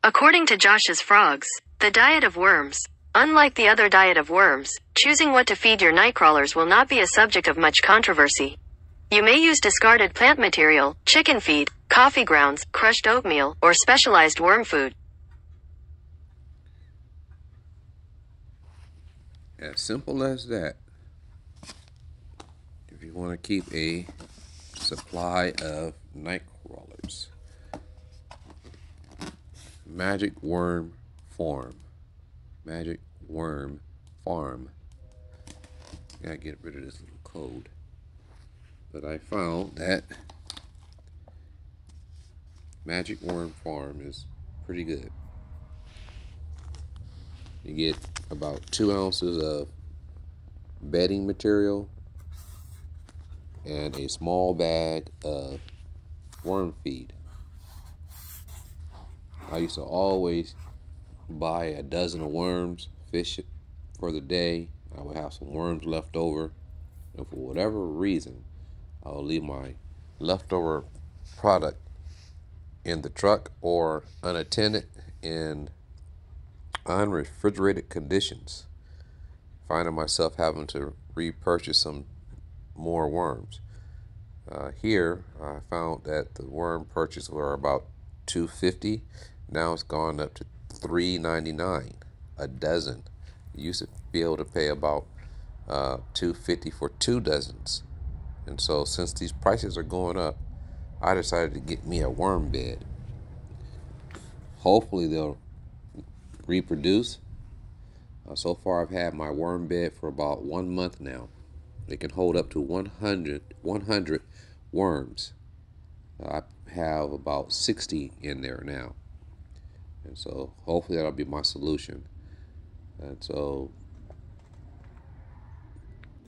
According to Josh's Frogs, the diet of worms. Unlike the other diet of worms, choosing what to feed your nightcrawlers will not be a subject of much controversy. You may use discarded plant material, chicken feed, coffee grounds, crushed oatmeal, or specialized worm food. As simple as that. If you want to keep a supply of night crawlers. Magic Worm Farm. Magic Worm Farm. Gotta get rid of this little code. But I found that Magic Worm Farm is pretty good. You get about 2 ounces of bedding material and a small bag of worm feed. I used to always buy a dozen of worms, fish it for the day. I would have some worms left over, and for whatever reason, I would leave my leftover product in the truck or unattended in unrefrigerated conditions, finding myself having to repurchase some more worms. Here I found that the worm purchases were about $2.50. Now it's gone up to $3.99 a dozen. You used to be able to pay about $2.50 for 2 dozens. And so since these prices are going up, I decided to get me a worm bed. Hopefully they'll reproduce. So far I've had my worm bed for about 1 month now. It can hold up to 100 worms. I have about 60 in there now. And so hopefully that'll be my solution. And so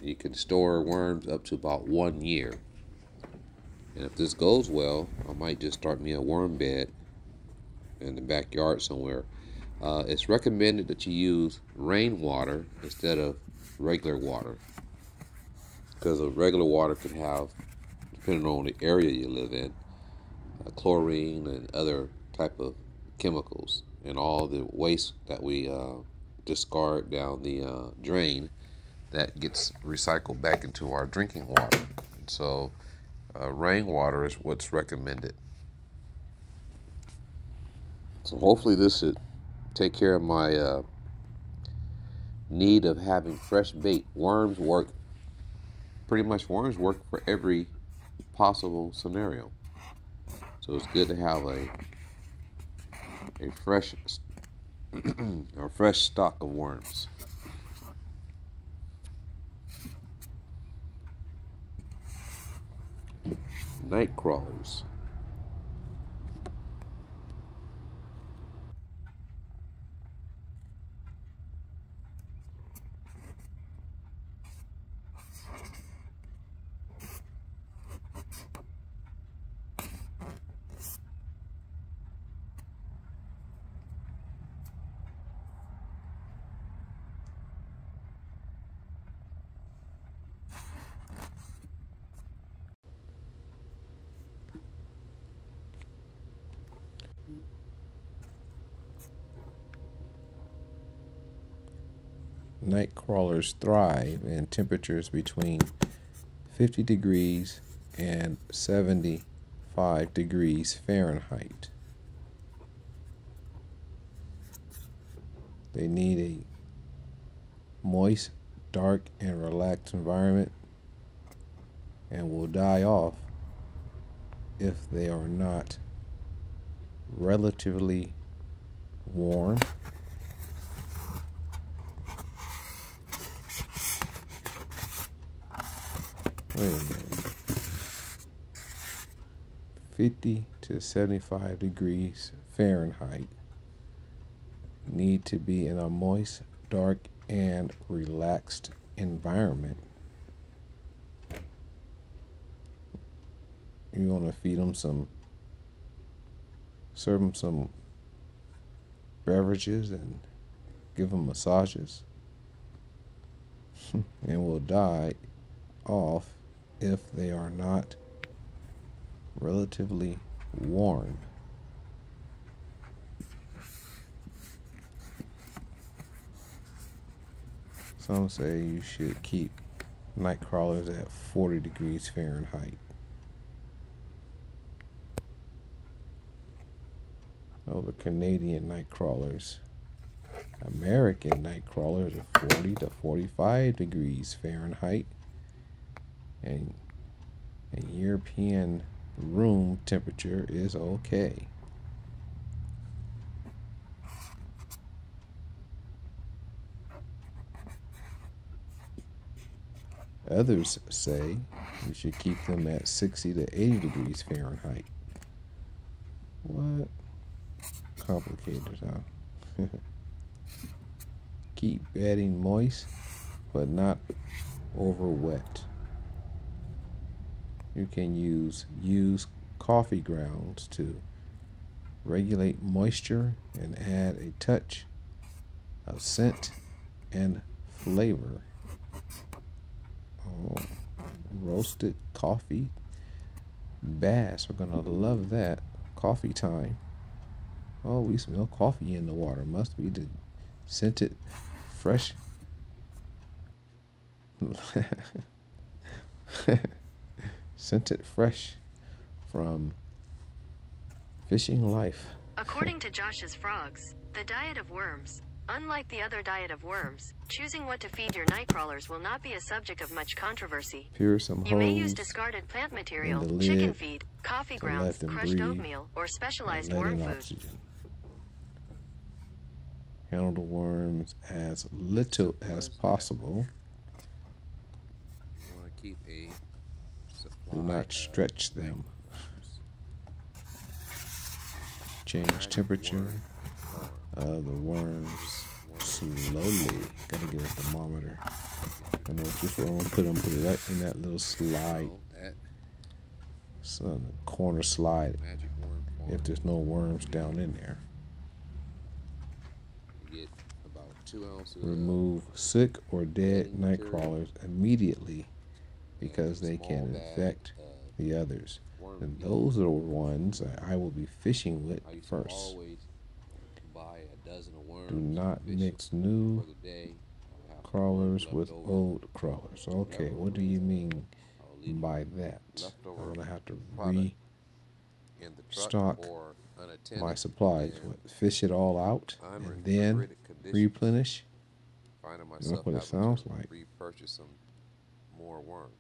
you can store worms up to about 1 year. And if this goes well, I might just start me a worm bed in the backyard somewhere. It's recommended that you use rainwater instead of regular water, because of regular water could have, depending on the area you live in, chlorine and other type of chemicals, and all the waste that we discard down the drain that gets recycled back into our drinking water. And so rainwater is what's recommended. So hopefully this should take care of my need of having fresh bait. Worms work for every possible scenario. So it's good to have a fresh or fresh stock of worms. Night crawlers. Night crawlers thrive in temperatures between 50 degrees and 75 degrees Fahrenheit. They need a moist, dark, and relaxed environment and will die off if they are not relatively warm, wait a minute, 50 to 75 degrees Fahrenheit, need to be in a moist, dark, and relaxed environment. You want to feed them serve them some beverages and give them massages, and will die off if they are not relatively warm. Some say you should keep night crawlers at 40 degrees Fahrenheit. Oh, the Canadian night crawlers. American night crawlers are 40 to 45 degrees Fahrenheit. And European room temperature is okay. Others say you should keep them at 60 to 80 degrees Fahrenheit. What? Complicated, huh? Keep bedding moist, but not over wet. You can use used coffee grounds to regulate moisture and add a touch of scent and flavor. Oh, roasted coffee. Bass are gonna love that. Coffee time. Oh, we smell coffee in the water. Must be the scented fresh. Scented fresh from Fishing Life. According to Josh's Frogs, the diet of worms. Unlike the other diet of worms, choosing what to feed your nightcrawlers will not be a subject of much controversy. Here are some You may use holes discarded plant material, in the chicken lid feed, coffee to grounds, let them crushed breathe oatmeal, or specialized and let worm in food. oxygen. Handle the worms as little as possible. You want to keep a supply Do not stretch them. Change temperature of the worms slowly. Gotta get a thermometer. I know just where I'm gonna put them. Put it right in that little slide. So the corner slide. Magic worm farm. If there's no worms down in there. You get about 2 ounces. Remove sick or dead night crawlers immediately because they can infect the others. And those are the ones that I will be fishing with I used to first. always buy a dozen of worms. Do not fish mix new for the day. I'll have crawlers worms with left over. old crawlers. Okay, what do you mean I'll leave by that? leftover I'm gonna have to product in the truck restock or unattended, my supplies. and What, fish it all out I'm and in then refrigerated conditions, replenish. finding myself what it having sounds to like. repurchase some more worms.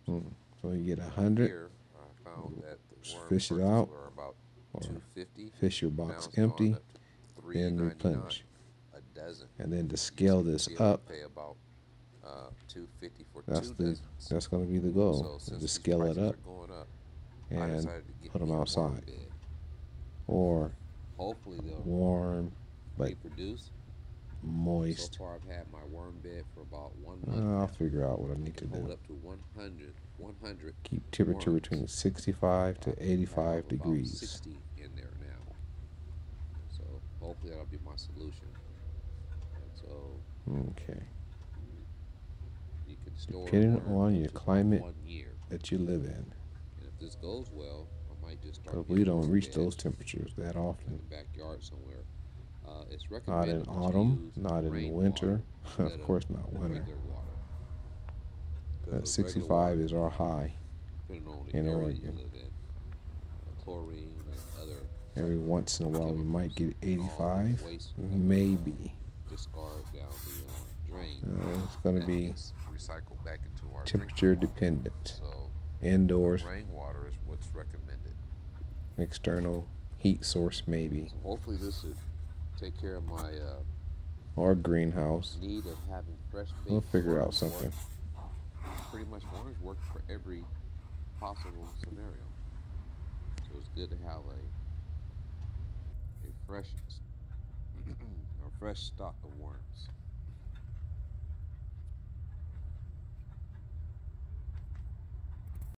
So you get 100, Here, I found that the worm fish it purchases out, were about or $2.50. fish your box Now it's gone empty, up to then $3.99 replenish. a dozen. and then to scale this up, Pay about $2.50 for that's 2 the dozens. that's gonna be the goal. So since To these scale it prices up are going up, I and decided to get put 'em me a worm outside. bed. or Hopefully they'll warm but reproduce. So moist. far, I've had my worm bed for about 1 month. I'll now. figure out what I need to It can hold do. up to 100. Keep temperature worms. between 65 to I have 85 about degrees. 60 in there now. So hopefully that'll be my solution. And so Okay. you can store Depending worms on up your to about climate 1 year. that you live in, And if this goes well, I might just start. because we getting don't worm reach beds those temperatures that in often. the backyard somewhere. It's Not recommended in that you autumn, use not in rainwater winter, instead of course not winter. regular water. 'Cause That with 65 regular water, is our high depending on the in area Oregon. you live in, chlorine and other Every once in a while we might get chemicals and all the 85, waste maybe. discard down the drain. It's going to that be gets recycled back into our temperature drinking water. dependent. So Indoors, rainwater is what's recommended. external heat source maybe, So hopefully this would take care of my or greenhouse. need of having fresh bait. We'll figure out worms something. work. Pretty much worms work for every possible scenario. So it's good to have a fresh a fresh stock of worms.